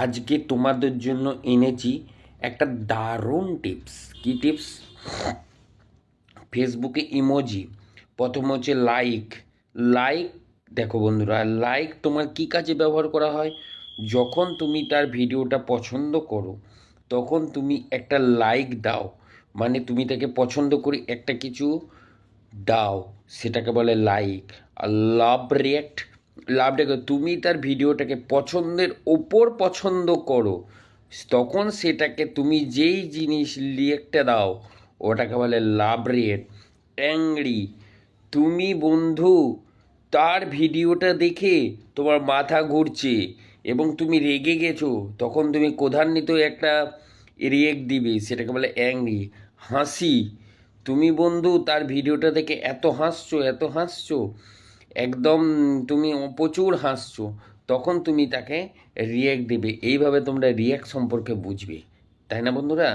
আজকে তোমাদের জন্য এনেছি একটা দারুণ টিপস। কি টিপস? ফেসবুকে ইমোজি, প্রথম হচ্ছে লাইক। লাইক, দেখো বন্ধুরা, লাইক তোমার কি কাজে ব্যবহার করা হয়? যখন তুমি তার ভিডিওটা পছন্দ করো তখন তুমি একটা লাইক দাও, মানে তুমি তাকে পছন্দ করে একটা কিছু দাও, সেটাকে বলে লাইক। আর লাভ রিয়েক্ট, লাভটাকে তুমি তার ভিডিওটাকে পছন্দের ওপর পছন্দ করো, তখন সেটাকে তুমি যেই জিনিস রিয়েক্টে দাও ওটাকে বলে লাভ রিয়েক্ট। অ্যাংরি, তুমি বন্ধু তার ভিডিওটা দেখে তোমার মাথা ঘুরছে এবং তুমি রেগে গেছো, তখন তুমি ক্রোধান্বিত একটা রিয়েক্ট দিবে, সেটাকে বলে অ্যাংরি। হাসি, তুমি বন্ধু তার ভিডিওটা দেখে এত হাসছো এত হাসছো, একদম তুমি প্রচুর হাসছো, তখন তুমি তাকে রিয়্যাক্ট দেবে। এইভাবে তোমরা রিয়্যাক্ট সম্পর্কে বুঝবে, তাই না বন্ধুরা?